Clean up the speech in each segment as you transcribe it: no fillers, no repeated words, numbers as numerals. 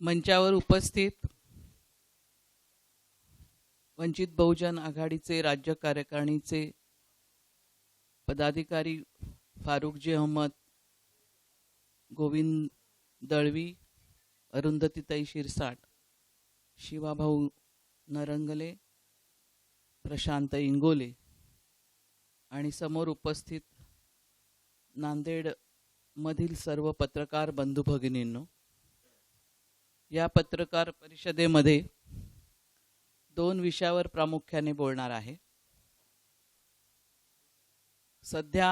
मंचावर उपस्थित वंचित बहुजन आघाडीचे राज्य कार्यकारिणीचे पदाधिकारी फारुकजी अहमद, गोविंद दळवी, अरुंधतीताई शिरसाट, शिवाभाऊ नरंगले, प्रशांत इंगोले आणि समोर उपस्थित नांदेड मधील सर्व पत्रकार बंधू भगिनींनो, या पत्रकार परिषदेमध्ये दोन विषयावर प्रामुख्याने बोलणार आहे. सध्या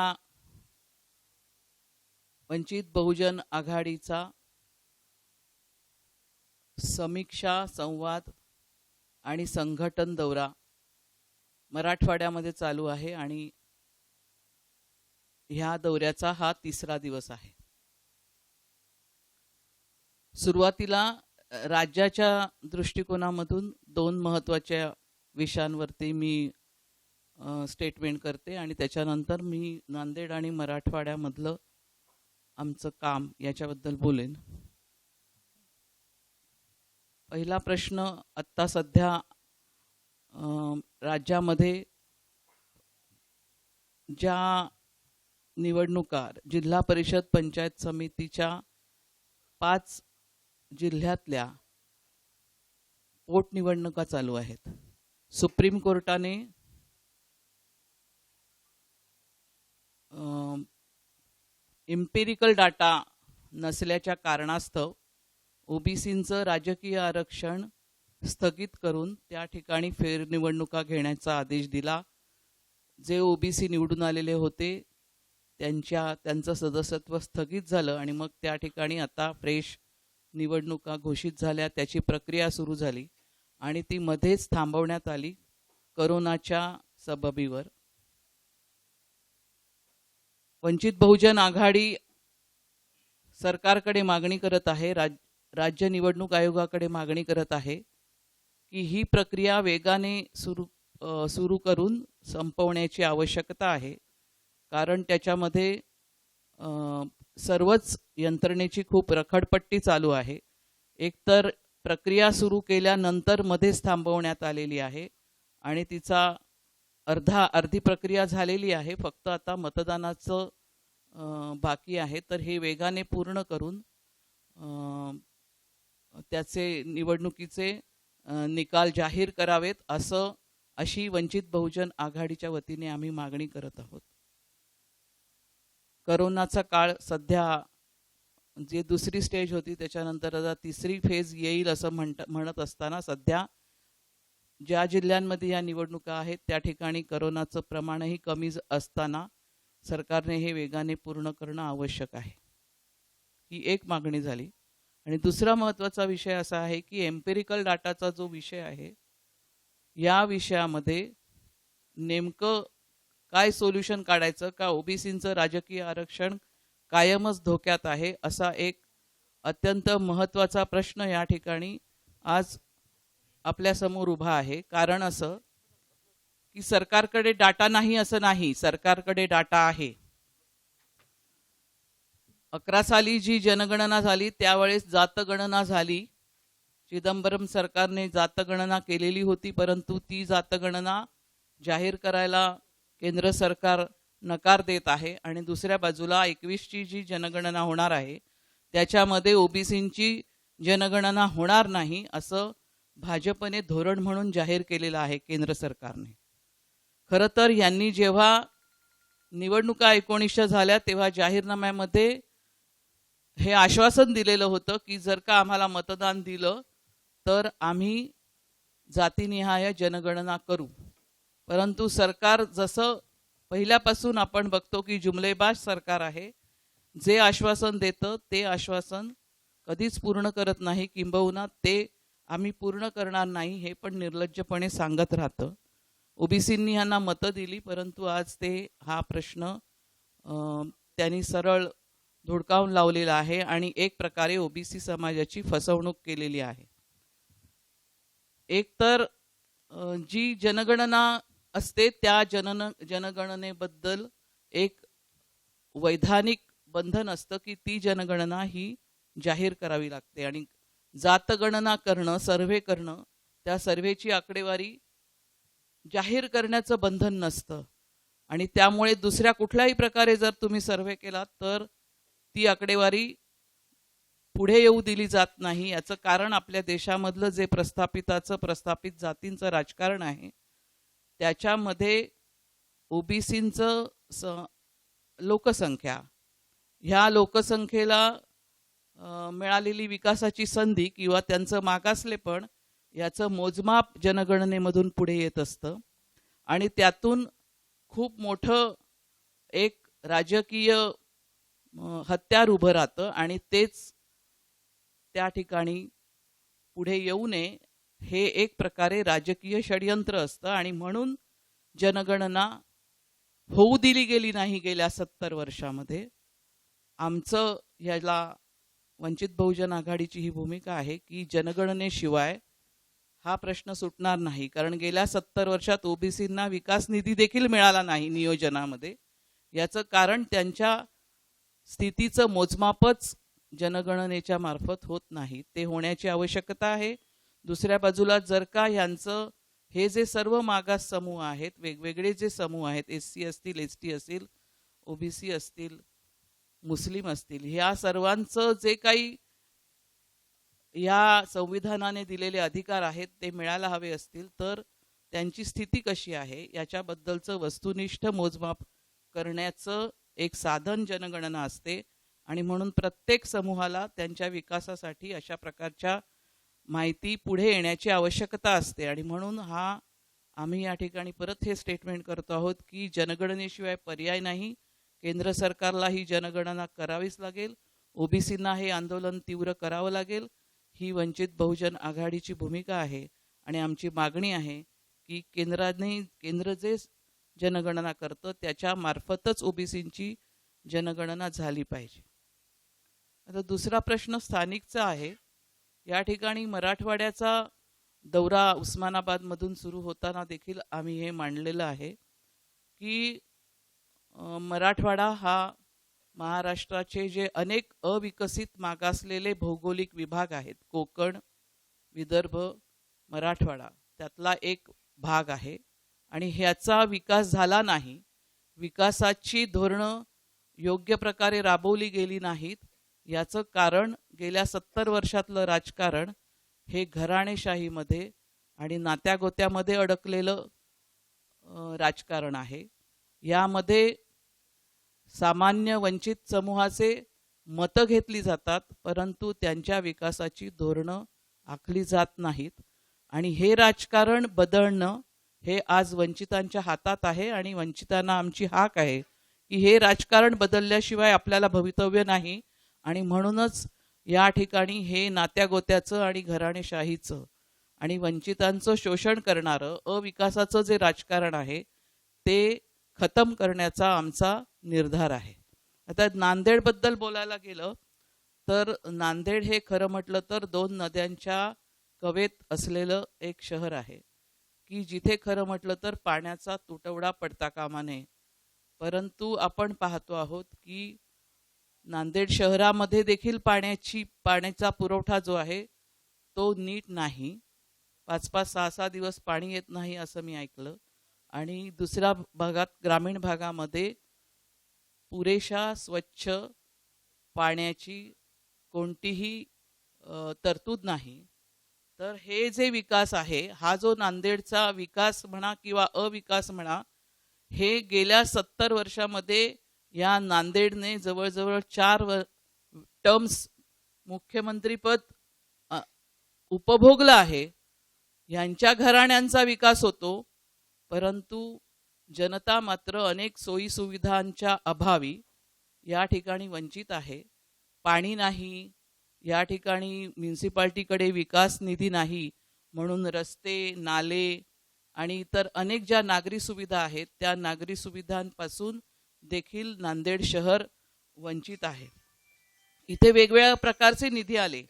वंचित बहुजन आघाडीचा समीक्षा, संवाद आणि संघटन दौरा मराठवाड्यामध्ये चालू आहे आणि ह्या दौऱ्याचा हा तिसरा दिवस आहे. सुरुवातीला राज्याच्या दृष्टिकोनामधून दोन महत्त्वाच्या विषयांवरती मी स्टेटमेंट करते आणि त्याच्यानंतर मी नांदेड आणि मराठवाड्यामधलं आमचं काम याच्याबद्दल बोलेन. पहिला प्रश्न, आत्ता सध्या राज्यामध्ये ज्या निवडणुका जिल्हा परिषद पंचायत समितीच्या 5 जिल्ह्यातल्या पोटनिवडणुका चालू आहेत. सुप्रीम कोर्टाने एम्पिरिकल डाटा नसल्याच्या कारणास्तव ओबीसींचं राजकीय आरक्षण स्थगित करून त्या ठिकाणी फेरनिवडणुका घेण्याचा आदेश दिला. जे ओबीसी निवडून आलेले होते त्यांचं सदस्यत्व स्थगित झालं आणि मग त्या ठिकाणी आता फ्रेश निवडणुका घोषित झाल्या. त्याची प्रक्रिया सुरू झाली आणि ती मध्येच थांबवण्यात आली करोनाच्या सबबीवर. वंचित बहुजन आघाडी सरकारकडे मागणी करत आहे, राज्य निवडणूक आयोगाकडे मागणी करत आहे की ही प्रक्रिया वेगाने सुरू करून संपवण्याची आवश्यकता आहे. कारण त्याच्यामध्ये सर्वच यंत्रणेची खूप रखडपट्टी चालू आहे. एकतर प्रक्रिया सुरू केल्यानंतर मध्येच थांबवण्यात आलेली आहे आणि तिचा अर्धी प्रक्रिया झालेली आहे, फक्त आता मतदानाचं बाकी आहे. तर हे वेगाने पूर्ण करून त्याचे निवडणुकीचे निकाल जाहीर करावेत अशी वंचित बहुजन आघाडीच्या वतीने आम्ही मागणी करत आहोत. करोनाचा काळ सध्या जे दुसरी स्टेज होती त्याच्यानंतर आता तिसरी फेज येईल असं म्हणत असताना सध्या ज्या जिल्ह्यांमध्ये या निवडणुका आहेत त्या ठिकाणी करोनाचं प्रमाणही कमी असताना सरकारने हे वेगाने पूर्ण करणं आवश्यक आहे. ही एक मागणी झाली. आणि दुसरा महत्त्वाचा विषय असा आहे की एम्पिरिकल डाटाचा जो विषय आहे या विषयामध्ये नेमकं काय सोल्युशन काढायचं का ओबीसींचं राजकीय आरक्षण कायमच धोक्यात आहे असा एक अत्यंत महत्त्वाचा प्रश्न या ठिकाणी आज आपल्यासमोर उभा आहे. कारण असं की सरकारकडे डाटा नाही असं नाही, सरकारकडे डाटा आहे. 11 साली जी जनगणना झाली त्यावेळेस जातगणना झाली. चिदंबरम सरकारने जातगणना केलेली होती, परंतु ती जातगणना जाहीर करायला केंद्र सरकार नकार देत आहे. आणि दुसऱ्या बाजूला 21ची जी जनगणना होणार आहे त्याच्यामध्ये ओबीसींची जनगणना होणार नाही असं भाजपने धोरण म्हणून जाहीर केलेलं आहे केंद्र सरकारने. खरं तर यांनी जेव्हा निवडणुका 1900 झाल्या तेव्हा जाहीरनाम्यामध्ये हे आश्वासन दिलेलं होतं की जर का आम्हाला मतदान दिलं तर आम्ही जातीनिहाय जनगणना करू. परंतु सरकार जसं पहिल्यापासून आपण बघतो की जुमलेबाज सरकार आहे, जे आश्वासन देतं ते आश्वासन कधीच पूर्ण करत नाही, किंबहुना ते आम्ही पूर्ण करणार नाही हे पण निर्लज्जपणे सांगत राहतं. ओबीसींनी यांना मतं दिली परंतु आज ते हा प्रश्न त्यांनी सरळ धुडकावून लावलेला आहे आणि एक प्रकारे ओबीसी समाजाची फसवणूक केलेली आहे. एक तर जी जनगणना असते त्या जनगणनेबद्दल एक वैधानिक बंधन असतं की ती जनगणना ही जाहीर करावी लागते आणि जातगणना करणं, सर्व्हे करणं, त्या सर्व्हेची आकडेवारी जाहीर करण्याचं बंधन नसतं आणि त्यामुळे दुसऱ्या कुठल्याही प्रकारे जर तुम्ही सर्व्हे केला तर ती आकडेवारी पुढे येऊ दिली जात नाही. याचं कारण आपल्या देशामधलं जे प्रस्थापित जातींचं राजकारण आहे त्याच्यामध्ये ओबीसींचं लोकसंख्या, ह्या लोकसंख्येला मिळालेली विकासाची संधी किंवा त्यांचं मागासलेपण याचं मोजमाप जनगणनेमधून पुढे येत असतं आणि त्यातून खूप मोठं एक राजकीय हत्यार उभं राहतं आणि तेच त्या ठिकाणी पुढे येऊ नये हे एक प्रकारे राजकीय षडयंत्र असतं आणि म्हणून जनगणना होऊ दिली गेली नाही गेल्या 70 वर्षामध्ये. आमचं याला वंचित बहुजन आघाडीची ही भूमिका आहे की जनगणनेशिवाय हा प्रश्न सुटणार नाही, कारण गेल्या 70 वर्षात ओबीसींना विकास निधी देखील मिळाला नाही नियोजनामध्ये. याचं कारण त्यांच्या स्थितीचं मोजमापच जनगणनेच्या मार्फत होत नाही, ते होण्याची आवश्यकता आहे. दुसऱ्या बाजूला जर का ह्यांचं हे जे सर्व मागास समूह आहेत, वेगवेगळे जे समूह आहेत, SC असतील, ST असतील, ओबीसी असतील, मुस्लिम असतील, ह्या सर्वांचं जे काही या संविधानाने दिलेले अधिकार आहेत ते मिळायला हवे असतील तर त्यांची स्थिती कशी आहे याच्याबद्दलचं वस्तुनिष्ठ मोजमाप करण्याचं एक साधन जनगणना असते आणि म्हणून प्रत्येक समूहाला त्यांच्या विकासासाठी अशा प्रकारच्या माहिती पुढे येण्याची आवश्यकता असते. आणि म्हणून आम्ही या ठिकाणी परत हे स्टेटमेंट करतो आहोत की जनगणनेशिवाय पर्याय नाही. केंद्र सरकारला ही जनगणना करावीच लागेल, ओबीसींना हे आंदोलन तीव्र करावं लागेल. ही वंचित बहुजन आघाडीची भूमिका आहे आणि आमची मागणी आहे की केंद्र जे जनगणना करतं त्याच्या मार्फतच ओबीसींची जनगणना झाली पाहिजे. आता दुसरा प्रश्न स्थानिकचा आहे. या ठिकाणी मराठवाड्याचा दौरा उस्मानाबादमधून सुरू होताना देखील आम्ही हे मांडलेलं आहे की मराठवाडा हा महाराष्ट्राचे जे अनेक अविकसित मागासलेले भौगोलिक विभाग आहेत, कोकण, विदर्भ, मराठवाडा, त्यातला एक भाग आहे आणि ह्याचा विकास झाला नाही. विकासाची धोरणं योग्य प्रकारे राबवली गेली नाहीत. याचं कारण गेल्या 70 वर्षातलं राजकारण हे घराणेशाहीमध्ये आणि नात्यागोत्यामध्ये अडकलेलं राजकारण आहे. यामध्ये सामान्य वंचित समूहाचे मतं घेतली जातात परंतु त्यांच्या विकासाची धोरणं आखली जात नाहीत आणि हे राजकारण बदलणं हे आज वंचितांच्या हातात आहे आणि वंचितांना आमची हाक आहे की हे राजकारण बदलल्याशिवाय आपल्याला भवितव्य नाही. आणि म्हणूनच या ठिकाणी हे नात्यागोत्याचं आणि घराणेशाहीचं आणि वंचितांचं शोषण करणारं अविकासाचं जे राजकारण आहे ते खतम करण्याचा आमचा निर्धार आहे. आता नांदेडबद्दल बोलायला गेलं तर नांदेड हे खरं म्हटलं तर 2 नद्यांच्या कवेत असलेलं एक शहर आहे की जिथे खरं म्हटलं तर पाण्याचा तुटवडा पडता कामा नये. परंतु आपण पाहतो आहोत की नांदेड शहरामध्ये देखील पाण्याचा पुरवठा जो आहे तो नीट नाही. 5-5, 6-6 दिवस पाणी येत नाही असं मी ऐकलं. आणि दुसऱ्या भागात, ग्रामीण भागामध्ये पुरेशा स्वच्छ पाण्याची कोणतीही तरतूद नाही. तर हे जे विकास आहे, हा जो नांदेडचा विकास म्हणा किंवा अविकास म्हणा, हे गेल्या 70 वर्षामध्ये या नांदेडने जवळजवळ 4 टर्म्स मुख्यमंत्रीपद उपभोगलं आहे. यांच्या घराण्यांचा विकास होतो परंतु जनता मात्र अनेक सोयी सुविधांच्या अभावी या ठिकाणी वंचित आहे. पाणी नाही, या ठिकाणी म्युन्सिपाल्टीकडे विकास निधी नाही म्हणून रस्ते, नाले आणि इतर अनेक ज्या नागरी सुविधा आहेत त्या नागरी सुविधांपासून देखील नांदेड शहर वंचित आहे. इथे वेगवेगळ्या प्रकारचे निधी आले.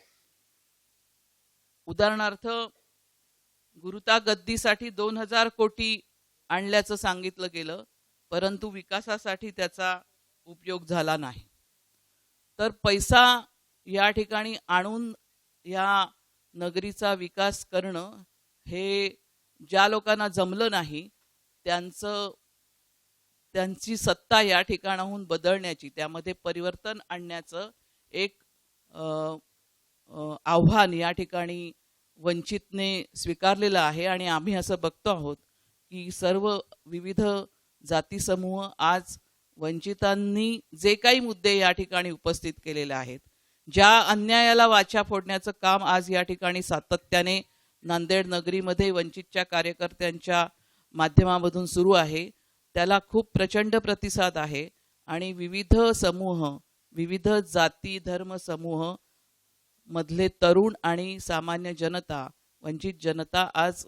उदाहरणार्थ गुरुता गद्दीसाठी 2000 कोटी आणल्याचं सांगितलं गेलं परंतु विकासासाठी त्याचा उपयोग झाला नाही. तर पैसा या ठिकाणी आणून या नगरीचा विकास करणं हे ज्या लोकांना जमलं नाही त्यांची सत्ता या ठिकाणाहून बदलण्याची, त्यामध्ये परिवर्तन आणण्याचं एक आव्हान या ठिकाणी वंचितने स्वीकारलेलं आहे. आणि आम्ही असं बघतो आहोत की सर्व विविध जाती समूह आज वंचितांनी जे काही मुद्दे या ठिकाणी उपस्थित केलेले आहेत, ज्या अन्यायाला वाचा फोडण्याचं काम आज या ठिकाणी सातत्याने नांदेड नगरीमध्ये वंचितच्या कार्यकर्त्यांच्या माध्यमामधून सुरू आहे, त्याला खूप प्रचंड प्रतिसाद आहे. आणि विविध समूह, विविध जाती धर्म समूह मधले तरुण आणि सामान्य जनता, वंचित जनता आज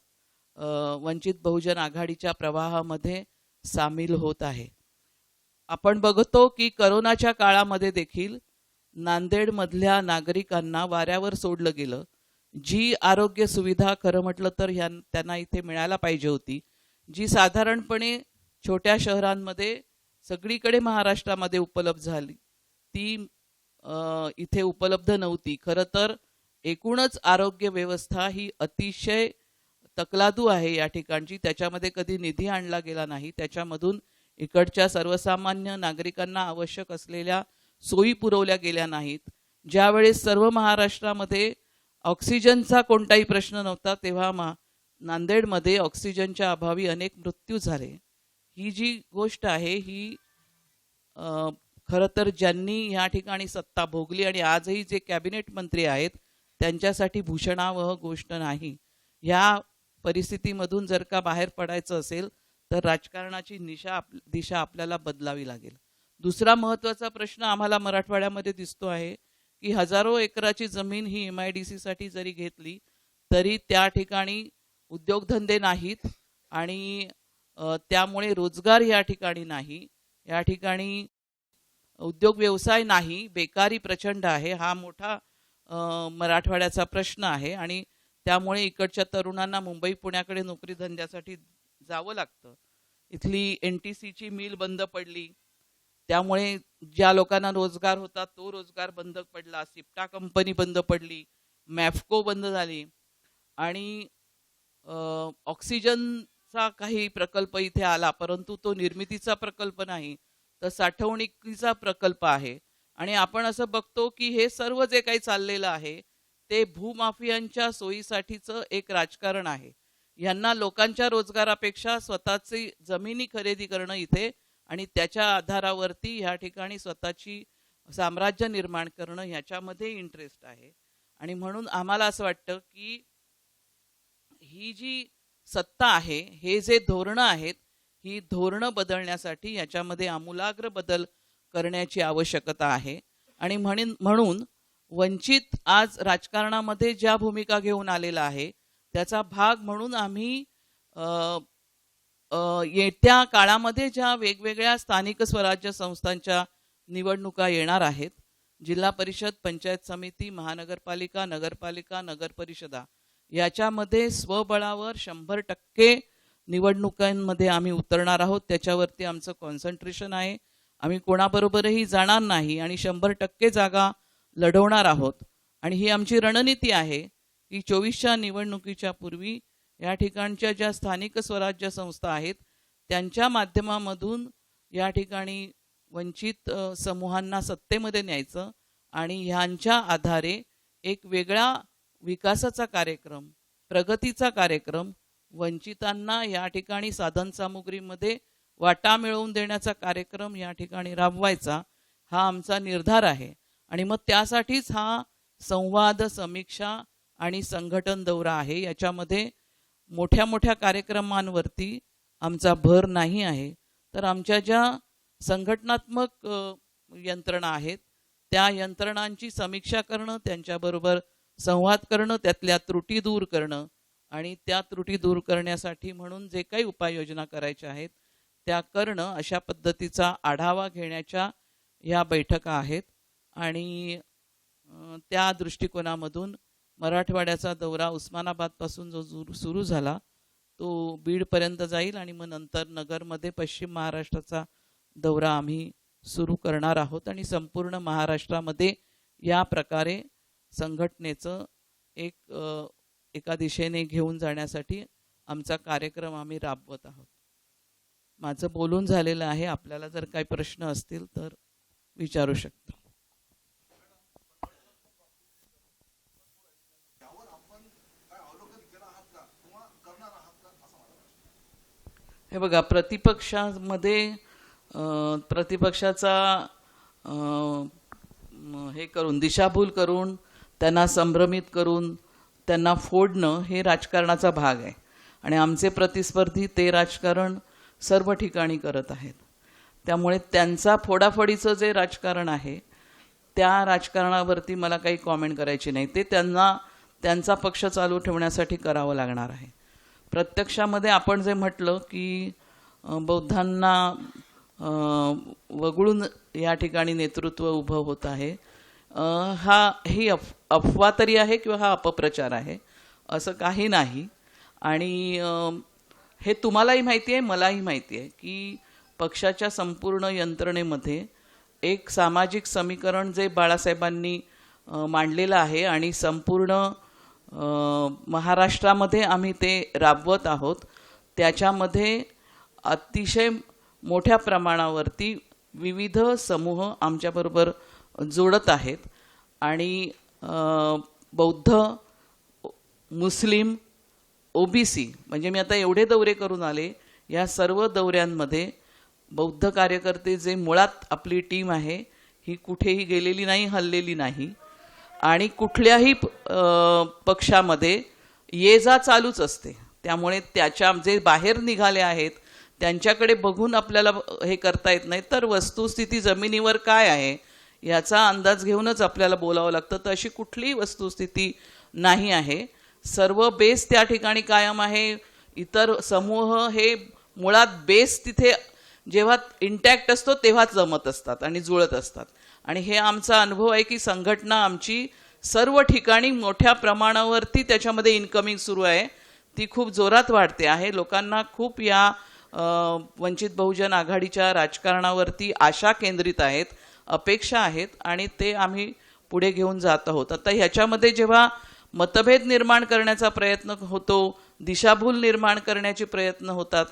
वंचित बहुजन आघाडीच्या प्रवाहामध्ये सामील होत आहे. आपण बघतो की करोनाच्या काळामध्ये देखील नांदेडमधल्या नागरिकांना वाऱ्यावर सोडलं गेलं. जी आरोग्य सुविधा खरं म्हटलं तर त्यांना इथे मिळायला पाहिजे होती, जी साधारणपणे छोट्या शहरांमध्ये सगळीकडे महाराष्ट्रामध्ये उपलब्ध झाली, ती इथे उपलब्ध नव्हती. खरं तर एकूणच आरोग्य व्यवस्था ही अतिशय तकलादू आहे या ठिकाणची. त्याच्यामध्ये कधी निधी आणला गेला नाही, त्याच्यामधून इकडच्या सर्वसामान्य नागरिकांना आवश्यक असलेल्या सोयी पुरवल्या गेल्या नाहीत. ज्यावेळेस सर्व महाराष्ट्रामध्ये ऑक्सिजनचा कोणताही प्रश्न नव्हता, तेव्हा नांदेडमध्ये ऑक्सिजनच्या अभावी अनेक मृत्यू झाले. ही जी गोष्ट आहे ही खरं तर ज्यांनी या ठिकाणी सत्ता भोगली आणि आजही जे कॅबिनेट मंत्री आहेत त्यांच्यासाठी भूषणावह गोष्ट नाही. ह्या परिस्थितीमधून जर का बाहेर पडायचं असेल तर राजकारणाची दिशा आपल्याला बदलावी लागेल. दुसरा महत्त्वाचा प्रश्न आम्हाला मराठवाड्यामध्ये दिसतो आहे की हजारो एकराची जमीन ही MIDC साठी जरी घेतली तरी त्या ठिकाणी उद्योगधंदे नाहीत आणि त्यामुळे रोजगार या ठिकाणी नाही, या ठिकाणी उद्योग व्यवसाय नाही, बेकारी प्रचंड आहे. हा मोठा मराठवाड्याचा प्रश्न आहे आणि त्यामुळे इकडच्या तरुणांना मुंबई पुण्याकडे नोकरी धंद्यासाठी जावं लागतं. इथली NTCची मिल बंद पडली, त्यामुळे ज्या लोकांना रोजगार होता तो रोजगार बंद पडला. सिप्टा कंपनी बंद पडली, मॅफको बंद झाली आणि ऑक्सिजनचा काही प्रकल्प इथे आला, परंतु तो निर्मितीचा प्रकल्प नाही तर साठवणुकीचा प्रकल्प आहे. आणि आपण असं बघतो की हे सर्व जे काही चाललेलं आहे ते भूमाफियांच्या सोयीसाठीचं एक राजकारण आहे. यांना लोकांच्या रोजगारापेक्षा स्वतःची जमिनी खरेदी करणं इथे आणि त्याच्या आधारावरती ह्या ठिकाणी स्वतःची साम्राज्य निर्माण करणं ह्याच्यामध्ये इंटरेस्ट आहे. आणि म्हणून आम्हाला असं वाटतं की ही जी सत्ता आहे, हे जे धोरणं आहेत, ही धोरणं बदलण्यासाठी याच्यामध्ये आमूलाग्र बदल करण्याची आवश्यकता आहे. आणि म्हणून वंचित आज राजकारणामध्ये ज्या भूमिका घेऊन आलेला आहे त्याचा भाग म्हणून आम्ही येत्या काळामध्ये ज्या वेगवेगळ्या स्थानिक स्वराज्य संस्थांच्या निवडणुका येणार आहेत, जिल्हा परिषद, पंचायत समिती, महानगरपालिका, नगरपालिका, नगरपरिषदा, याच्यामध्ये स्वबळावर 100% निवडणुकांमध्ये आम्ही उतरणार आहोत. त्याच्यावरती आमचं कॉन्सन्ट्रेशन आहे. आम्ही कोणाबरोबरही जाणार नाही आणि 100% जागा लढवणार आहोत. आणि ही आमची रणनीती आहे की 24च्या निवडणुकीच्या पूर्वी या ठिकाणच्या ज्या स्थानिक स्वराज्य संस्था आहेत त्यांच्या माध्यमामधून या ठिकाणी वंचित समूहांना सत्तेमध्ये न्यायचं आणि ह्यांच्या आधारे एक वेगळा विकासाचा कार्यक्रम, प्रगतीचा कार्यक्रम, वंचितांना या ठिकाणी साधनसामुग्रीमध्ये वाटा मिळवून देण्याचा कार्यक्रम या ठिकाणी राबवायचा, हा आमचा निर्धार आहे. आणि मग त्यासाठीच हा संवाद, समीक्षा आणि संघटन दौरा आहे. याच्यामध्ये मोठ्या मोठ्या कार्यक्रमांवरती आमचा भर नाही आहे, तर आमच्या ज्या संघटनात्मक यंत्रणा आहेत त्या यंत्रणांची समीक्षा करणं, त्यांच्याबरोबर संवाद करणं, त्यातल्या त्रुटी दूर करणं आणि त्या त्रुटी दूर करण्यासाठी म्हणून जे काही उपाययोजना करायच्या आहेत त्या करणं, अशा पद्धतीचा आढावा घेण्याच्या ह्या बैठका आहेत. आणि त्या दृष्टिकोनामधून मराठवाड्याचा दौरा उस्मानाबादपासून जो सुरू झाला तो बीडपर्यंत जाईल आणि मग नंतर नगरमध्ये पश्चिम महाराष्ट्राचा दौरा आम्ही सुरू करणार आहोत. आणि संपूर्ण महाराष्ट्रामध्ये या प्रकारे संघटनेचं एका दिशेने घेऊन जाण्यासाठी आमचा कार्यक्रम आम्ही राबवत आहोत. माझं बोलून झालेलं आहे. आपल्याला जर काही प्रश्न असतील तर विचारू शकता. हे बघा, प्रतिपक्षामध्ये प्रतिपक्षाचा हे करून दिशाभूल करून त्यांना संभ्रमित करून त्यांना फोडणं हे राजकारणाचा भाग आहे. आणि आमचे प्रतिस्पर्धी ते राजकारण सर्व ठिकाणी करत आहेत. त्यामुळे त्यांचा फोडाफोडीचं जे राजकारण आहे त्या राजकारणावरती मला काही कॉमेंट करायची नाही. ते त्यांना त्यांचा पक्ष चालू ठेवण्यासाठी करावं लागणार आहे. प्रत्यक्षामध्ये आपण जे म्हटलं की बौद्धांना वगळून या ठिकाणी नेतृत्व उभं होत आहे, ही अफवा तरी आहे किंवा हा अपप्रचार आहे असं काही नाही. आणि हे तुम्हालाही माहिती आहे, मलाही माहिती आहे की पक्षाच्या संपूर्ण यंत्रणेमध्ये एक सामाजिक समीकरण जे बाळासाहेबांनी मांडलेलं आहे आणि संपूर्ण महाराष्ट्रामध्ये आम्ही ते राबवत आहोत. त्याच्यामध्ये अतिशय मोठ्या प्रमाणावरती विविध समूह आमच्याबरोबर जोडत आहेत. आणि बौद्ध, मुस्लिम, OBC म्हणजे मी आता एवढे दौरे करून आले, या सर्व दौऱ्यांमध्ये बौद्ध कार्यकर्ते जे मुळात आपली टीम आहे ही कुठेही गेलेली नाही, हललेली नाही. आणि कुठल्याही पक्षामध्ये ये जा चालूच असते. त्यामुळे त्याच्या जे बाहेर निघाले आहेत त्यांच्याकडे बघून आपल्याला हे करता येत नाही, तर वस्तुस्थिती जमिनीवर काय आहे याचा अंदाज घेऊनच आपल्याला बोलावं लागतं. तर अशी कुठलीही वस्तुस्थिती नाही आहे. सर्व बेस त्या ठिकाणी कायम आहे. इतर समूह हे मुळात बेस तिथे जेव्हा इंटॅक्ट असतो तेव्हा जमत असतात आणि जुळत असतात. आणि हे आमचा अनुभव आहे की संघटना आमची सर्व ठिकाणी मोठ्या प्रमाणावरती त्याच्यामध्ये इन्कमिंग सुरू आहे. ती खूप जोरात वाढते आहे. लोकांना खूप या वंचित बहुजन आघाडीच्या राजकारणावरती आशा केंद्रित आहेत, अपेक्षा आहेत आणि ते आम्ही पुढे घेऊन जात आहोत. आता ह्याच्यामध्ये जेव्हा मतभेद निर्माण करण्याचा प्रयत्न होतो, दिशाभूल निर्माण करण्याचे प्रयत्न होतात,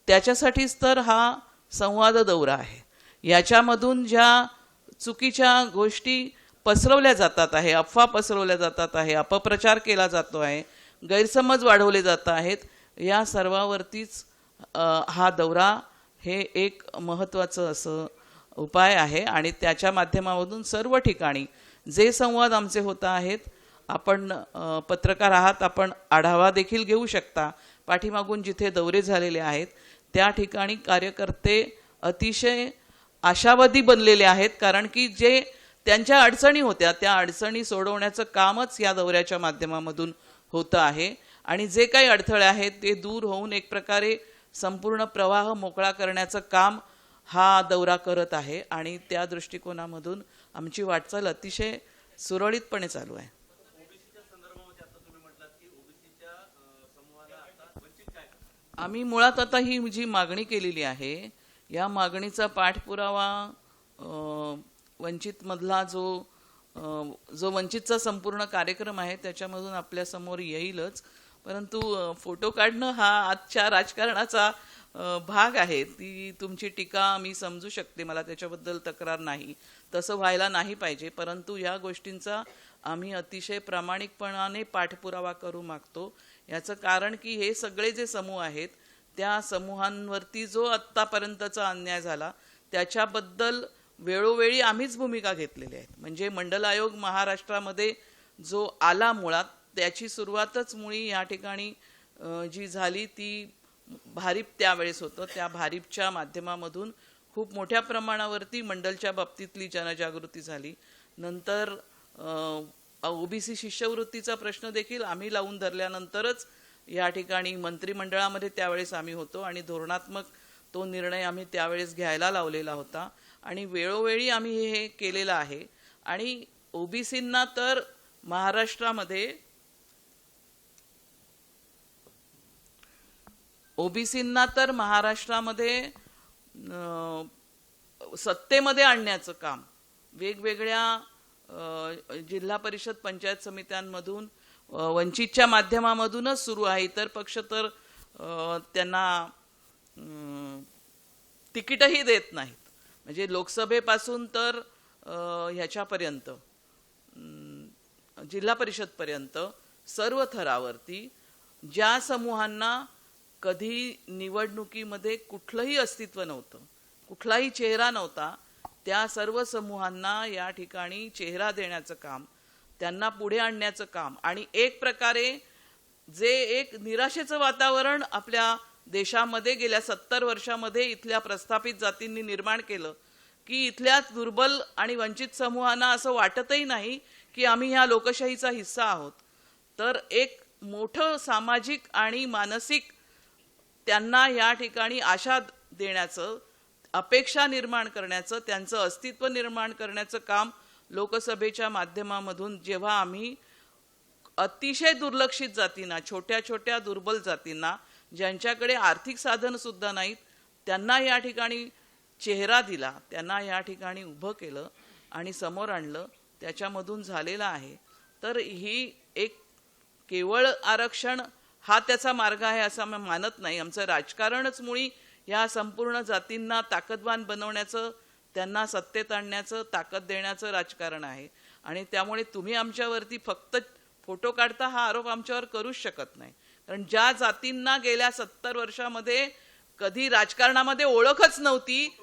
त्याच्यासाठीच तर हा संवाद दौरा आहे. याच्यामधून ज्या चुकीच्या गोष्टी पसरवल्या जातात आहे, अफवा पसरवल्या जातात आहे, अपप्रचार केला जातो आहे, गैरसमज वाढवले जात आहेत, या सर्वावरतीच हा दौरा हे एक महत्त्वाचं असं उपाय आहे. आणि त्याच्या माध्यमामधून सर्व ठिकाणी जे संवाद आमचे होत आहेत, आपण पत्रकार आहात, आपण आढावा देखील घेऊ शकता. पाठीमागून जिथे दौरे झालेले आहेत त्या ठिकाणी कार्यकर्ते अतिशय आशावादी बनलेले आहेत, कारण की जे त्यांच्या अडचणी होत्या त्या अडचणी सोडवण्याचं कामच या दौऱ्याच्या माध्यमामधून होतं आहे. आणि जे काही अडथळे आहेत ते दूर होऊन एक प्रकारे संपूर्ण प्रवाह मोकळा करण्याचं काम हा दौरा करत आहे. आणि त्या दृष्टिकोनामधून आमची वाटचाल अतिशय सुरळीतपणे चालू आहे. आम्ही मुळात आता ही जी मागणी केलेली आहे या मागणीचा पाठपुरावा वंचितमधला जो वंचितचा संपूर्ण कार्यक्रम आहे त्याच्यामधून आपल्यासमोर येईलच. परंतु फोटो काढणं हा आजच्या राजकारणाचा भाग आहे. ती तुमची टीका मी समजू शकते, मला त्याच्याबद्दल तक्रार नाही, तसं व्हायला नाही पाहिजे. परंतु या गोष्टींचा आम्ही अतिशय प्रामाणिकपणाने पाठपुरावा करू मागतो. याचं कारण की हे सगळे जे समूह आहेत त्या समूहांवरती जो आत्तापर्यंतचा अन्याय झाला त्याच्याबद्दल वेळोवेळी आम्हीच भूमिका घेतलेल्या आहेत. म्हणजे मंडल आयोग महाराष्ट्रामध्ये जो आला मुळात त्याची सुरुवातच मुळी या ठिकाणी जी झाली ती भारीप त्यावेळेस होतं. त्या भारीपच्या माध्यमामधून खूप मोठ्या प्रमाणावरती मंडलच्या बाबतीतली जनजागृती झाली. नंतर OBC शिष्यवृत्तीचा प्रश्न देखील आम्ही लावून धरल्यानंतरच या ठिकाणी मंत्रिमंडळामध्ये त्यावेळेस आम्ही होतो आणि धोरणात्मक तो निर्णय आम्ही त्यावेळेस घ्यायला लावलेला होता. आणि वेळोवेळी आम्ही हे केलेलं आहे. आणि OBCंना तर महाराष्ट्रामध्ये सत्तेमध्ये आणण्याचं काम वेगवेगळ्या जिल्हा परिषद पंचायत समित्यांमधून वंचितच्या माध्यमामधूनच सुरू आहे. इतर पक्ष तर त्यांना तिकीटही देत नाहीत. म्हणजे लोकसभेपासून तर ह्याच्यापर्यंत जिल्हा परिषदपर्यंत सर्व थरावरती ज्या समूहांना कधी निवडणुकीमध्ये कुठलंही अस्तित्व नव्हतं, कुठलाही चेहरा नव्हता, त्या सर्व समूहांना या ठिकाणी चेहरा देण्याचं काम, त्यांना पुढे आणण्याचं काम आणि एक प्रकारे जे एक निराशेचं वातावरण आपल्या देशामध्ये गेल्या 70 वर्षामध्ये इथल्या प्रस्थापित जातींनी निर्माण केलं की इथल्या दुर्बल आणि वंचित समूहांना असं वाटतही नाही की आम्ही ह्या लोकशाहीचा हिस्सा आहोत. तर एक मोठं सामाजिक आणि मानसिक त्यांना या ठिकाणी आशा देण्याचं, अपेक्षा निर्माण करण्याचं, त्यांचं अस्तित्व निर्माण करण्याचं काम लोकसभेच्या माध्यमामधून जेव्हा आम्ही अतिशय दुर्लक्षित जातींना, छोट्या छोट्या दुर्बल जातींना, ज्यांच्याकडे आर्थिक साधन सुद्धा नाहीत, त्यांना या ठिकाणी चेहरा दिला, त्यांना या ठिकाणी उभं केलं आणि समोर आणलं, त्याच्यामधून झालेलं आहे. तर ही एक केवळ आरक्षण हा त्याचा मार्ग आहे असं मी मानत नाही. आमचं राजकारणच मुळी या संपूर्ण जातींना ताकदवान बनवण्याचं, त्यांना सत्तेत आणण्याचं, ताकद देण्याचं राजकारण आहे. आणि त्यामुळे तुम्ही आमच्यावरती फक्त फोटो काढता हा आरोप आमच्यावर करूच शकत नाही. कारण ज्या जातींना गेल्या 70 वर्षामध्ये कधी राजकारणामध्ये ओळखच नव्हती,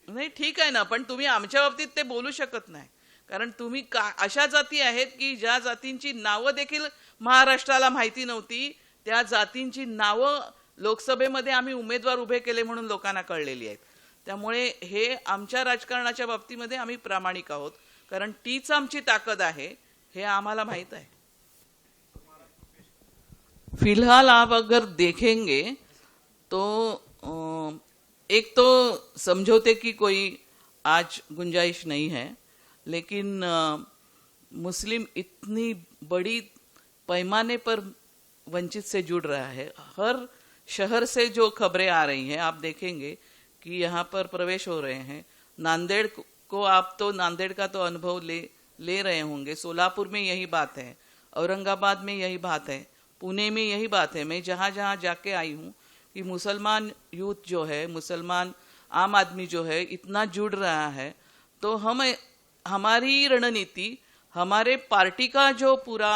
नाही ठीक आहे ना, पण तुम्ही आमच्या बाबतीत ते बोलू शकत नाही. कारण तुम्ही अशा जाती आहेत की ज्या जातींची नावं देखील महाराष्ट्राला माहिती नव्हती, त्या जातींची नावं लोकसभेमध्ये आम्ही उमेदवार उभे केले म्हणून लोकांना कळलेली आहेत. त्यामुळे हे आमच्या राजकारणाच्या बाबतीमध्ये आम्ही प्रामाणिक आहोत, कारण तीच आमची ताकद आहे हे आम्हाला माहित है. फिलहाल आप अगर देखेंगे तो एक तो समझौते की कोई आज गुंजाइश नहीं है, लेकिन मुस्लिम इतनी बड़ी पैमाने पर वंचित से जुड़ रहा है. हर शहर से जो खबरें आ रही हैं आप देखेंगे कि यहाँ पर प्रवेश हो रहे हैं. नांदेड़ को आप तो नांदेड़ का तो अनुभव ले रहे होंगे. सोलापुर में यही बात है, औरंगाबाद में यही बात है, पुणे में यही बात है. मैं जहाँ जहाँ जाके आई हूँ कि मुसलमान यूथ जो है, मुसलमान आम आदमी जो है इतना जुड़ रहा है. तो हमारी रणनीति, हमारे पार्टी का जो पूरा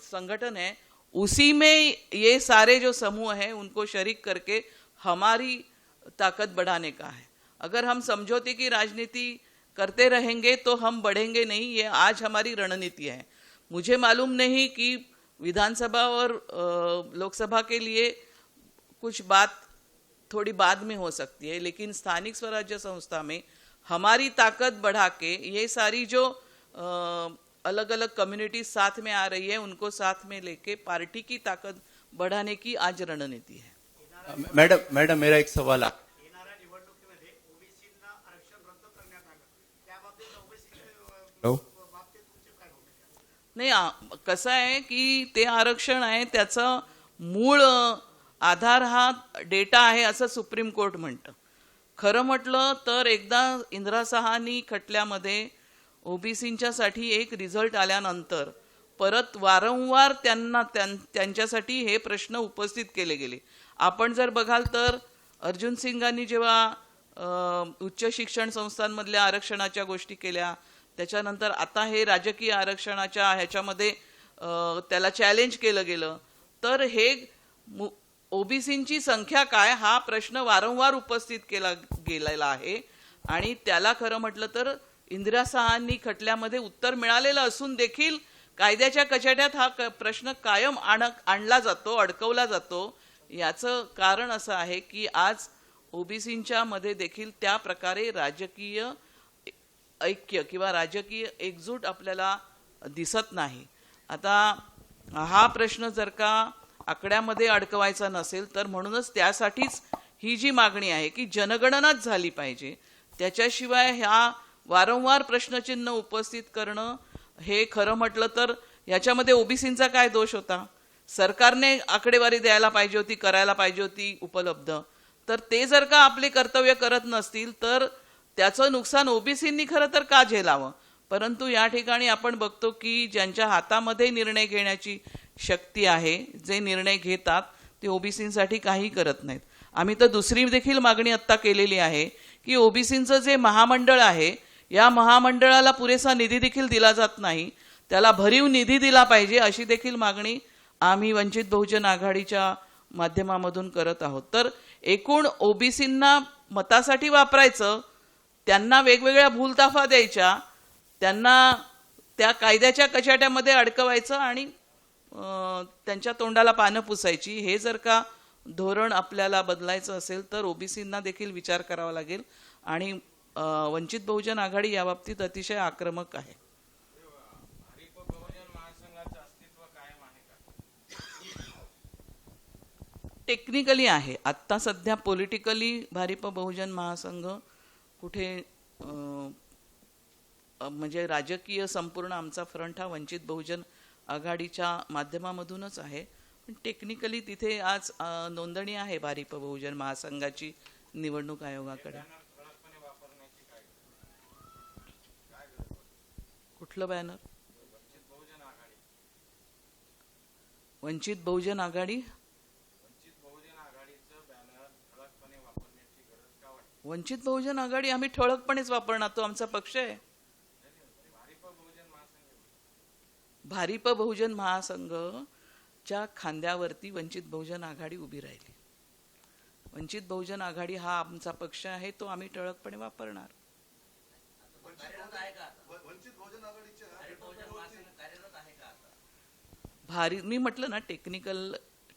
संगठन है, उसी में ये सारे जो समूह हैं उनको शरीक करके हमारी ताकत बढ़ाने का है. अगर हम समझौते की राजनीति करते रहेंगे तो हम बढ़ेंगे नहीं. ये आज हमारी रणनीति है. मुझे मालूम नहीं कि विधानसभा और लोकसभा के लिए कुछ बात थोड़ी बाद में हो सकती है, लेकिन स्थानिक स्वराज्य संस्था में हमारी ताकत बढ़ा के ये सारी जो अलग अलग कम्युनिटी साथ में आ रही है उनको साथ में लेके पार्टी की ताकत बढ़ाने की आज रणनीति है. मैडम मेरा एक सवाल आहे. नाही, कसं आहे की ते आरक्षण आहे त्याचं मूळ आधार हा डेटा आहे असं सुप्रीम कोर्ट म्हणतं. खरं म्हटलं तर एकदा इंदिरा साहानी खटल्यामध्ये ओबीसींच्या साठी एक रिझल्ट आल्यानंतर परत वारंवार त्यांच्यासाठी हे प्रश्न उपस्थित केले गेले. आपण जर बघाल तर अर्जुन सिंगांनी जेव्हा उच्च शिक्षण संस्थांमधल्या आरक्षणाच्या गोष्टी केल्या, त्याच्यानंतर आता हे राजकीय आरक्षणाच्या ह्याच्यामध्ये त्याला चॅलेंज केलं गेलं, तर हे ओबीसींची संख्या काय हा प्रश्न वारंवार उपस्थित केला गेलेला आहे. आणि त्याला खरं म्हटलं तर इंदिरा साहांनी खटल्यामध्ये उत्तर मिळालेलं असून देखील कायद्याच्या कचाट्यात हा प्रश्न कायम आणला जातो, अडकवला जातो. याचं कारण असं आहे की आज ओबीसींच्या मध्ये देखील त्या प्रकारे राजकीय ऐक्य किंवा राजकीय एकजूट आपल्याला दिसत नाही. आता हा प्रश्न जर का आकड्यामध्ये अडकवायचा नसेल तर म्हणूनच त्यासाठीच ही जी मागणी आहे की जनगणनाच झाली पाहिजे, त्याच्याशिवाय ह्या वारंवार प्रश्नचिन्ह उपस्थित करणं हे खरं म्हटलं तर याच्यामध्ये ओबीसींचा काय दोष होता? सरकारने आकडेवारी द्यायला पाहिजे होती, करायला पाहिजे होती उपलब्ध. तर ते जर का आपले कर्तव्य करत नसतील तर त्याचं नुकसान ओबीसींनी खरं तर का झेलावं? परंतु या ठिकाणी आपण बघतो की ज्यांच्या हातामध्ये निर्णय घेण्याची शक्ती आहे, जे निर्णय घेतात, ते ओबीसींसाठी काही करत नाहीत. आम्ही तर दुसरी देखील मागणी आत्ता केलेली आहे की ओबीसींचं जे महामंडळ आहे, या महामंडळाला पुरेसा निधी देखील दिला जात नाही, त्याला भरीव निधी दिला पाहिजे, अशी देखील मागणी आम्ही वंचित बहुजन आघाडीच्या माध्यमामधून करत आहोत. तर एकूण ओबीसींना मतासाठी वापरायचं, त्यांना वेगवेगळ्या भूलताफा द्यायच्या, त्यांना त्या कायद्याच्या कचाट्यामध्ये अडकवायचं आणि त्यांच्या तोंडाला पानं पुसायची, हे जर का धोरण आपल्याला बदलायचं असेल तर ओबीसींना देखील विचार करावा लागेल. आणि वंचित बहुजन आघाडी याबाबतीत अतिशय आक्रमक आहे. टेक्निकली आहे, आत्ता सध्या पॉलिटिकली भारिप बहुजन महासंघ कुठे म्हणजे राजकीय संपूर्ण आमचा फ्रंट हा वंचित बहुजन आघाडीच्या माध्यमामधूनच आहे. पण टेक्निकली तिथे आज नोंदणी आहे भारिप बहुजन महासंघाची निवडणूक आयोगाकडे. कुठलं बॅनर? वंचित बहुजन आघाडी. वंचित बहुजन आघाडी आम्ही ठळकपणेच वापरणार, तो आमचा पक्ष आहे. भारिप बहुजन महासंघच्या खांद्यावरती वंचित बहुजन आघाडी उभी राहिली. वंचित बहुजन आघाडी हा आमचा पक्ष आहे, तो आम्ही ठळकपणे वापरणार. मी म्हटलं ना,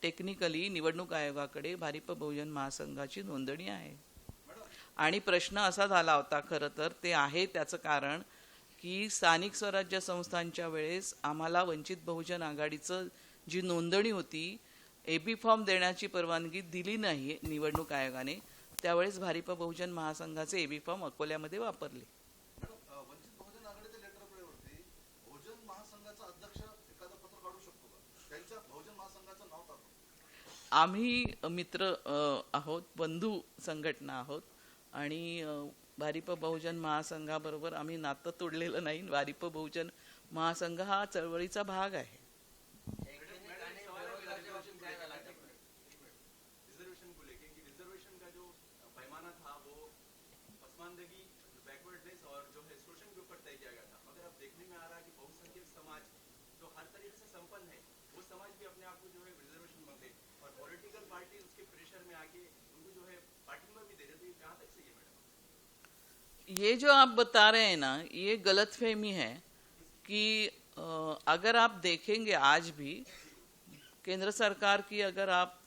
टेक्निकली निवडणूक आयोगाकडे भारिप बहुजन महासंघाची नोंदणी आहे. आणि प्रश्न असा झाला होता, खरं तर ते आहे त्याचं कारण की स्थानिक स्वराज्य संस्थांच्या वेळेस आम्हाला वंचित बहुजन आघाडीचं जी नोंदणी होती, एबी फॉर्म देण्याची परवानगी दिली नाही निवडणूक आयोगाने. त्यावेळेस भारिप बहुजन महासंघाचे एबी फॉर्म अकोल्यामध्ये वापरले. आम्ही मित्र आहोत, बंधू संघटना आहोत आणि भारिप बहुजन महासंघाबरोबर आम्ही नातं तोडलेलं नाही. भारिप बहुजन महासंघ हा चळवळीचा भाग आहे. ये जो आप बता रहे हैं ना, ये गलतफहमी है कि अगर आप देखेंगे आज भी केंद्र सरकार की, अगर आप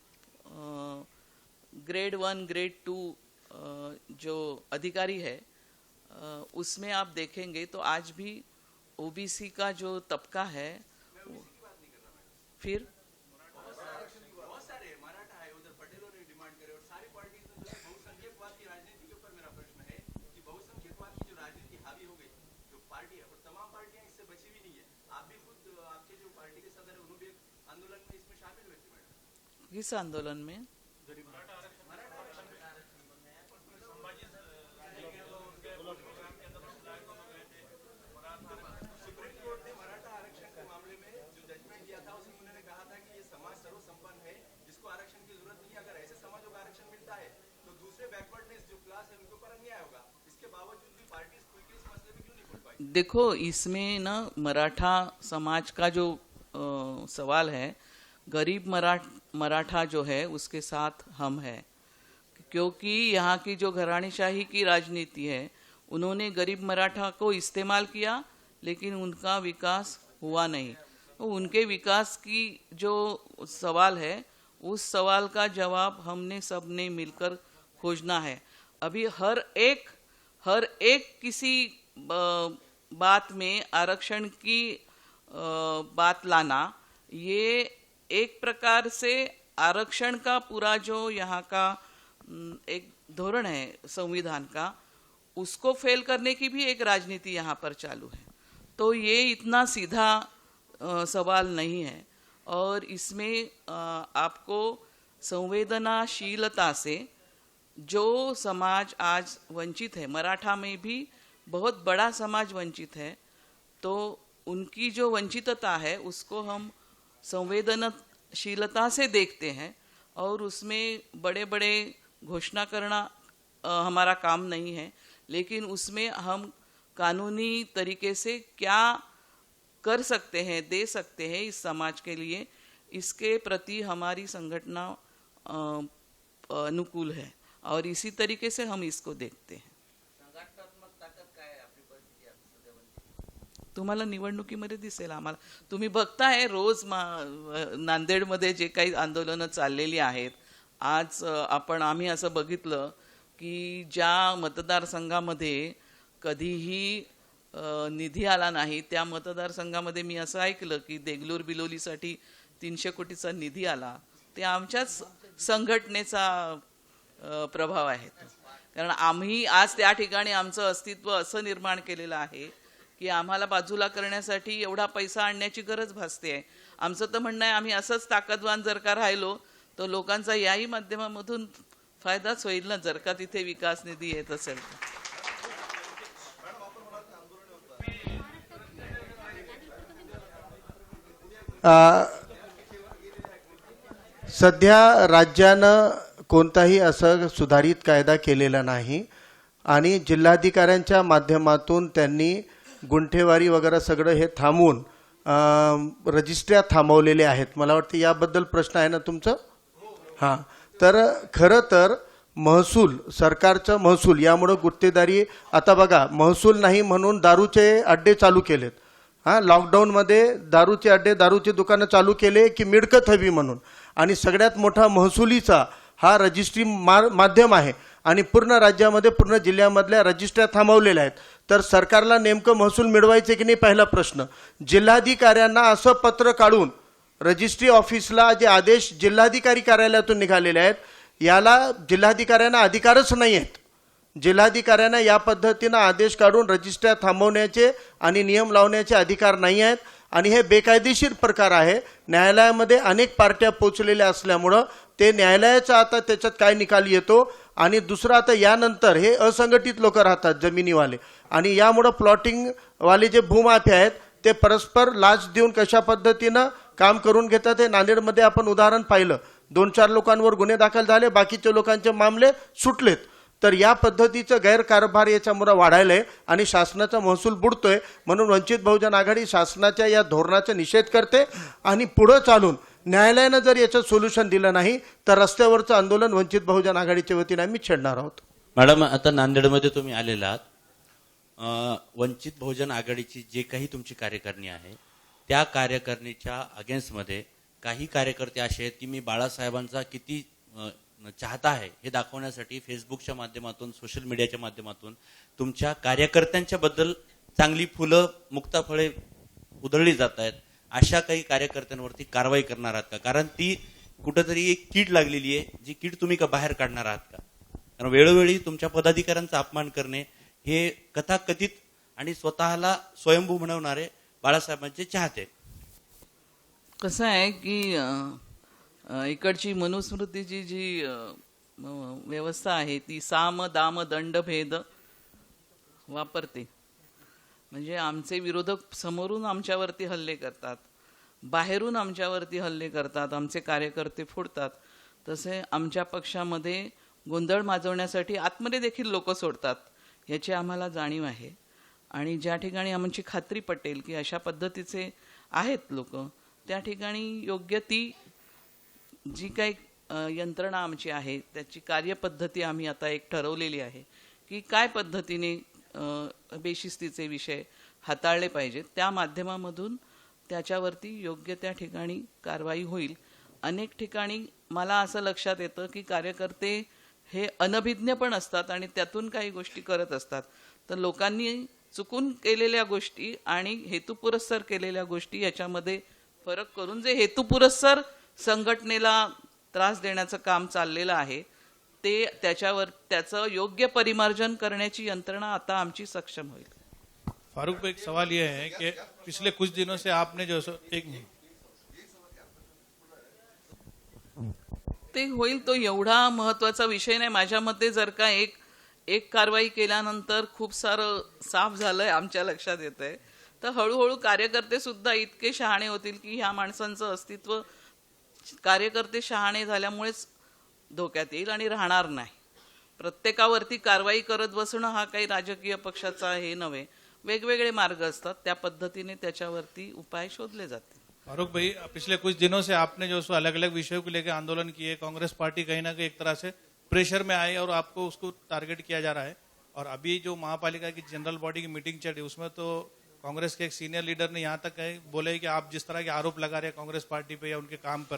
ग्रेड 1 ग्रेड 2 जो अधिकारी है उसमें आप देखेंगे तो आज भी ओबीसी का जो तबका है, फिर किस आंदोलन में? देखो, इसमें ना मराठा समाज का जो सवाल है, गरीब मराठा जो है उसके साथ हम हैं, क्योंकि यहाँ की जो घराणेशाही की राजनीति है, उन्होंने गरीब मराठा को इस्तेमाल किया लेकिन उनका विकास हुआ नहीं. तो उनके विकास की जो सवाल है, उस सवाल का जवाब हमने सबने मिलकर खोजना है. अभी हर एक किसी बात में आरक्षण की बात लाना, ये एक प्रकार से आरक्षण का पूरा जो यहाँ का एक धोरण है संविधान का, उसको फेल करने की भी एक राजनीति यहाँ पर चालू है. तो ये इतना सीधा सवाल नहीं है और इसमें आपको संवेदनाशीलता से जो समाज आज वंचित है, मराठा में भी बहुत बड़ा समाज वंचित है, तो उनकी जो वंचितता है उसको हम संवेदनशीलता से देखते हैं और उसमें बड़े बड़े घोषणा करना हमारा काम नहीं है, लेकिन उसमें हम कानूनी तरीके से क्या कर सकते हैं, दे सकते हैं इस समाज के लिए, इसके प्रति हमारी संगठना अनुकूल है और इसी तरीके से हम इसको देखते हैं. तुम्हाला निवडणुकीमध्ये दिसेल. आम्हाला तुम्ही बघताय रोज नांदेडमध्ये जे काही आंदोलनं चाललेली आहेत. आज आम्ही असं बघितलं की ज्या मतदारसंघामध्ये कधीही निधी आला नाही त्या मतदारसंघामध्ये मी असं ऐकलं की देगलूर बिलोलीसाठी 300 कोटीचा निधी आला. ते आमच्याच संघटनेचा प्रभाव आहे. कारण आम्ही आज त्या ठिकाणी आमचं अस्तित्व असं निर्माण केलेलं आहे की आम्हाला बाजूला करण्यासाठी एवढा पैसा आणण्याची गरज भासते आहे. आमचं तर म्हणणं आहे आम्ही असंच ताकदवान जर का राहिलो तर लोकांचा याही माध्यमामधून फायदाच होईल ना, जर का तिथे विकास निधी येत असेल तर. सध्या राज्यानं कोणताही असं सुधारित कायदा केलेला नाही आणि जिल्हाधिकाऱ्यांच्या माध्यमातून त्यांनी गुंठेवारी वगैरे सगळं हे थांबवून रजिस्ट्र्या थांबवलेले आहेत. मला वाटतं याबद्दल प्रश्न आहे ना तुमचं? हां, तर खरं तर महसूल, सरकारचं महसूल, यामुळं गुत्तेदारी, आता बघा महसूल नाही म्हणून दारूचे अड्डे चालू केलेत. हां, लॉकडाऊनमध्ये दारूचे अड्डे, दारूचे दुकानं चालू केले की मिळकत हवी म्हणून. आणि सगळ्यात मोठा महसुलीचा हा रजिस्ट्री माध्यम आहे आणि पूर्ण राज्यामध्ये, पूर्ण जिल्ह्यामधल्या रजिस्ट्र्या थांबवलेल्या आहेत. तर सरकारला नेमकं महसूल मिळवायचे की नाही, पहिला प्रश्न. जिल्हाधिकाऱ्यांना असं पत्र काढून रजिस्ट्री ऑफिसला जे आदेश जिल्हाधिकारी कार्यालयातून निघालेले आहेत, याला जिल्हाधिकाऱ्यांना अधिकारच नाही आहेत. जिल्हाधिकाऱ्यांना या पद्धतीनं आदेश काढून रजिस्ट्र्या थांबवण्याचे आणि नियम लावण्याचे अधिकार नाही आहेत आणि हे बेकायदेशीर प्रकार आहे. न्यायालयामध्ये अनेक पार्ट्या पोचलेल्या असल्यामुळं ते न्यायालयाचा आता त्याच्यात काय निकाल येतो. आणि दुसरं, आता यानंतर हे असंघटित लोक राहतात जमिनीवाले आणि यामुळं प्लॉटिंगवाले जे भूमाफिया आहेत ते परस्पर लाच देऊन कशा पद्धतीनं काम करून घेतात हे नांदेडमध्ये आपण उदाहरण पाहिलं. 2-4 लोकांवर गुन्हे दाखल झाले, बाकीच्या लोकांचे मामले सुटलेत. तर या पद्धतीचं गैरकारभार याच्यामुळे वाढायलंय आणि शासनाचा महसूल बुडतोय. म्हणून वंचित बहुजन आघाडी शासनाच्या या धोरणाचा निषेध करते आणि पुढे चालून न्यायालयानं जर याचं सोल्युशन दिलं नाही तर रस्त्यावरचं आंदोलन वंचित बहुजन आघाडीच्या वतीने आम्ही छेडणार आहोत. मॅडम, आता नांदेडमध्ये तुम्ही आलेला आहात. वंचित बहुजन आघाडीची जे काही तुमची कार्यकारिणी आहे त्या कार्यकारिणीच्या अगेन्स्टमध्ये काही कार्यकर्ते असे आहेत की मी बाळासाहेबांचा किती चाहता आहे हे दाखवण्यासाठी फेसबुकच्या माध्यमातून, सोशल मीडियाच्या माध्यमातून तुमच्या कार्यकर्त्यांच्या बद्दल चांगली फुलं, मुक्ताफळे उधळली जात आहेत. अशा काही कार्यकर्त्यांवरती कारवाई करणार आहात का? कारण ती कुठेतरी एक कीड लागलेली आहे, जी कीड तुम्ही का बाहेर काढणार आहात का? कारण वेळोवेळी तुमच्या पदाधिकाऱ्यांचा अपमान करणे हे कथाकथित आणि स्वतःला स्वयंभू बनवणारे बाळासाहेबांचे चाहते. कसं आहे की इकडची मनुस्मृतीची जी व्यवस्था आहे ती साम दाम दंड भेद वापरते. म्हणजे आमचे विरोधक समोरून आमच्यावरती हल्ले करतात, बाहेरून आमच्यावरती हल्ले करतात, आमचे कार्यकर्ते फोडतात. तसे आमच्या पक्षामध्ये गोंधळ माजवण्यासाठी आतमध्ये देखील लोक सोडतात, याची आम्हाला जाणीव आहे. आणि ज्या ठिकाणी आमची खात्री पटेल की अशा पद्धतीचे आहेत लोक, त्या ठिकाणी योग्य ती जी काही यंत्रणा आमची आहे त्याची कार्यपद्धती आम्ही आता एक ठरवलेली आहे की काय पद्धतीने बेशिस्तीचे विषय हाताळले पाहिजेत. त्या माध्यमामधून त्याच्यावरती योग्य त्या ठिकाणी कारवाई होईल. अनेक ठिकाणी मला असं लक्षात येतं की कार्यकर्ते हे अनभिज्ञ पण असतात आणि त्यातून काही गोष्टी करत असतात. तर लोकांनी चुकून केलेल्या गोष्टी आणि हेतुपुरस्सर केलेल्या गोष्टी याच्यामध्ये फरक करून जे हेतुपुरस्सर संघटनेला त्रास देण्याचं काम चाललेलं आहे ते त्याचं योग्य परिमार्जन करण्याची यंत्रणा आता आमची सक्षम होईल. फारूक भाई, एक सवाल यह है कि पिछले कुछ दिनों से आपने जो एक ते होईल तो एवढा महत्वाचा विषय नाही माझ्या मते. जर का एक कारवाई केल्यानंतर खूप सारं साफ झालंय आमच्या लक्षात येतंय, तर हळूहळू कार्यकर्ते सुद्धा इतके शहाणे होतील की ह्या माणसांचं अस्तित्व कार्यकर्ते शहाणे झाल्यामुळेच धोक्यात येईल आणि राहणार नाही. प्रत्येकावरती कारवाई करत बसणं हा काही राजकीय पक्षाचा हे नव्हे. वेगवेगळे मार्ग असतात, त्या पद्धतीने त्याच्यावरती उपाय शोधले जातील. फारूक भाई, पिछले कुछ दिनों से आपने जो अलग अलग विषयों को लेकर आंदोलन किए, कांग्रेस पार्टी कहीं ना कहीं एक तरह से प्रेशर में आई और आपको उसको टारगेट किया जा रहा है. और अभी जो महापालिका की जनरल बॉडी की मीटिंग चल रही है उसमें तो कांग्रेस के एक सीनियर लीडर ने यहाँ तक बोले कि आप जिस तरह के आरोप लगा रहे हैं कांग्रेस पार्टी पे या उनके काम पर,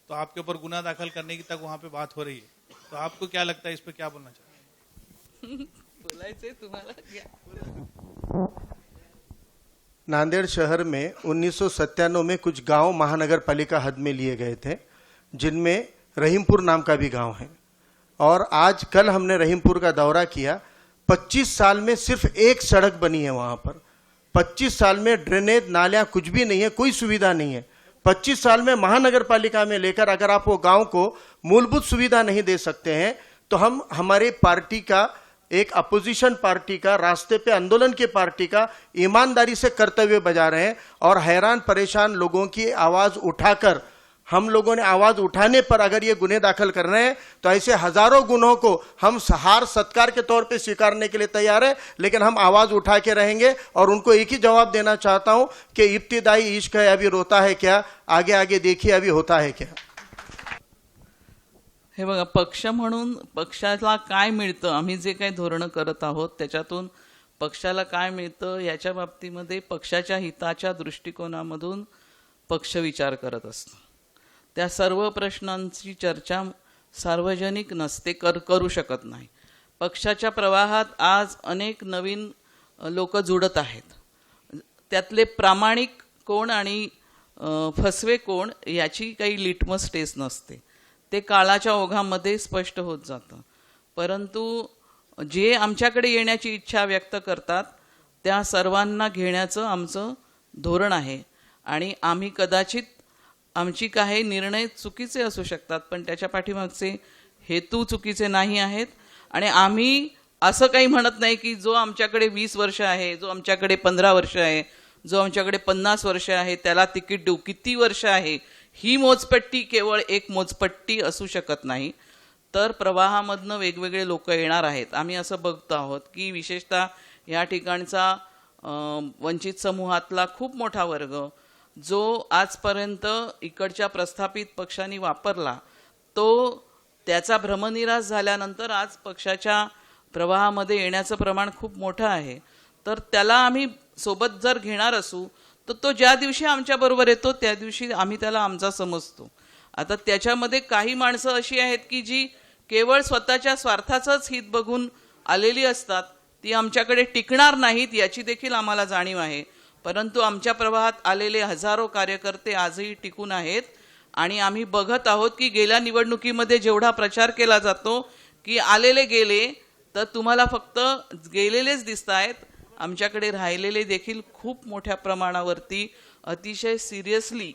तो आपके ऊपर गुना दाखिल करने की तक वहाँ पे बात हो रही है. तो आपको क्या लगता है, इस पे क्या बोलना चाहिए? बोलायचंय तुम्हाला घ्या. नांदेड़ शहर में 1997 में कुछ गांव महानगर पालिका हद में लिए गए थे, जिनमें रहीमपुर नाम का भी गांव है. और आज कल हमने रहीमपुर का दौरा किया. 25 साल में सिर्फ एक सड़क बनी है वहां पर. 25 साल में ड्रेनेज नालियां कुछ भी नहीं है, कोई सुविधा नहीं है. 25 साल में महानगर पालिका में लेकर अगर आप वो गांव को मूलभूत सुविधा नहीं दे सकते हैं तो हम हमारे पार्टी का, एक अपोजिशन पार्टी का, रास्ते पे आंदोलन की पार्टी का ईमानदारी से कर्तव्य बजा रहे हैं. और हैरान परेशान लोगों की आवाज उठाकर, हम लोगों ने आवाज उठाने पर अगर ये गुन्हे दाखिल कर रहे हैं तो ऐसे हजारों गुनों को हम हार सत्कार के तौर पे स्वीकारने के लिए तैयार है. लेकिन हम आवाज उठा के रहेंगे और उनको एक ही जवाब देना चाहता हूं कि इब्तिदाई इश्क है, अभी रोता है क्या, आगे आगे देखिए अभी होता है क्या. हे बघा, पक्ष म्हणून पक्षाला काय मिळतं, आम्ही जे काही धोरणं करत आहोत त्याच्यातून पक्षाला काय मिळतं याच्या बाबतीमध्ये पक्षाच्या हिताच्या दृष्टिकोनामधून पक्ष विचार करत असतो. त्या सर्व प्रश्नांची चर्चा सार्वजनिक नसते, करू शकत नाही. पक्षाच्या प्रवाहात आज अनेक नवीन लोक जुडत आहेत. त्यातले प्रामाणिक कोण आणि फसवे कोण याची काही लिटमस टेस्ट नसते, ते काळाच्या ओघामध्ये स्पष्ट होत जातं. परंतु जे आमच्याकडे येण्याची इच्छा व्यक्त करतात त्या सर्वांना घेण्याचं आमचं धोरण आहे. आणि आम्ही कदाचित आमची काही निर्णय चुकीचे असू शकतात, पण त्याच्या पाठीमागचे हेतू चुकीचे नाही आहेत. आणि आम्ही असं काही म्हणत नाही की जो आमच्याकडे 20 वर्ष आहे, जो आमच्याकडे 15 वर्ष आहे, जो आमच्याकडे 50 वर्ष आहे त्याला तिकीट देऊ. किती वर्ष आहे ही मोजपट्टी केवळ एक मोजपट्टी असू शकत नाही. तर प्रवाहामधनं वेगवेगळे लोक येणार आहेत. आम्ही असं बघतो आहोत की विशेषतः या ठिकाणचा वंचित समूहातला खूप मोठा वर्ग जो आजपर्यंत इकडच्या प्रस्थापित पक्षांनी वापरला, तो त्याचा भ्रमनिरास झाल्यानंतर आज पक्षाच्या प्रवाहामध्ये येण्याचं प्रमाण खूप मोठं आहे. तर त्याला आम्ही सोबत जर घेणार असू तर तो ज्या दिवशी आमच्याबरोबर येतो त्या दिवशी आम्ही त्याला आमचा समजतो. आता त्याच्यामध्ये काही माणसं अशी आहेत की जी केवळ स्वतःच्या स्वार्थाचंच हित बघून आलेली असतात, ती आमच्याकडे टिकणार नाहीत याची देखील आम्हाला जाणीव आहे. परंतु आमच्या प्रवाहात आलेले हजारो कार्यकर्ते आजही टिकून आहेत. आणि आम्ही बघत आहोत की गेल्या निवडणुकीमध्ये जेवढा प्रचार केला जातो की आलेले गेले, तर तुम्हाला फक्त गेलेलेच दिसत आहेत. आमच्याकडे राहिलेले देखील खूप मोठ्या प्रमाणावरती अतिशय सिरियसली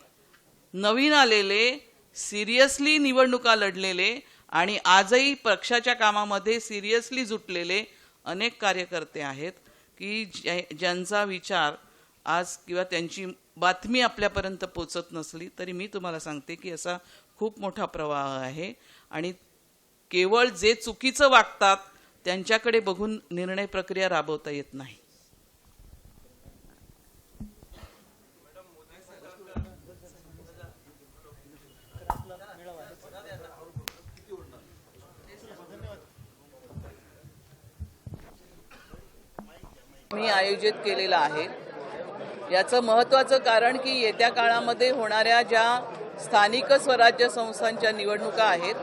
नवीन आलेले, सिरियसली निवडणुका लढलेले आणि आजही पक्षाच्या कामामध्ये सिरियसली जुटलेले अनेक कार्यकर्ते आहेत की ज्यांचा विचार आज किंवा त्यांची बातमी आपल्यापर्यंत पोचत नसली तरी मी तुम्हाला सांगते की असा खूप मोठा प्रवाह आहे. आणि केवळ जे चुकीचं वागतात त्यांच्याकडे बघून निर्णय प्रक्रिया राबवता येत नाही. मी आयोजित केलेला आहे. याचं महत्त्वाचं कारण की येत्या काळामध्ये होणाऱ्या ज्या स्थानिक स्वराज्य संस्थांच्या निवडणुका आहेत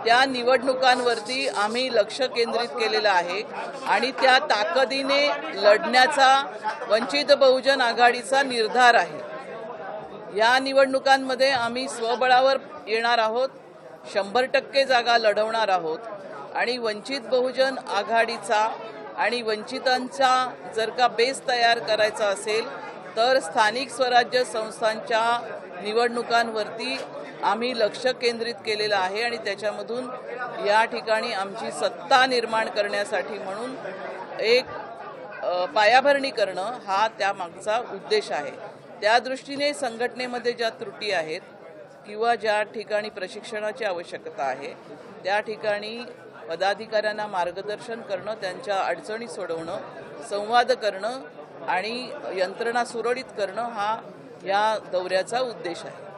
त्या निवडणुकांवरती आम्ही लक्ष केंद्रित केलेलं आहे आणि त्या ताकदीने लढण्याचा वंचित बहुजन आघाडीचा निर्धार आहे. या निवडणुकांमध्ये आम्ही स्वबळावर येणार आहोत, 100% जागा लढवणार आहोत. आणि वंचित बहुजन आघाडीचा आणि वंचितांचा जर का बेस तयार करायचा असेल तर स्थानिक स्वराज्य संस्थांच्या निवडणुकांवरती आम्ही लक्ष केंद्रित केलेलं आहे. आणि त्याच्यामधून या ठिकाणी आमची सत्ता निर्माण करण्यासाठी म्हणून एक पायाभरणी करणं हा त्यामागचा उद्देश आहे. त्या दृष्टीने संघटनेमध्ये ज्या त्रुटी आहेत किंवा ज्या ठिकाणी प्रशिक्षणाची आवश्यकता आहे त्या ठिकाणी पदाधिकाऱ्यांना मार्गदर्शन करणं, त्यांच्या अडचणी सोडवणं, संवाद करणं आणि यंत्रणा सुरळीत करणं हा या दौऱ्याचा उद्देश आहे.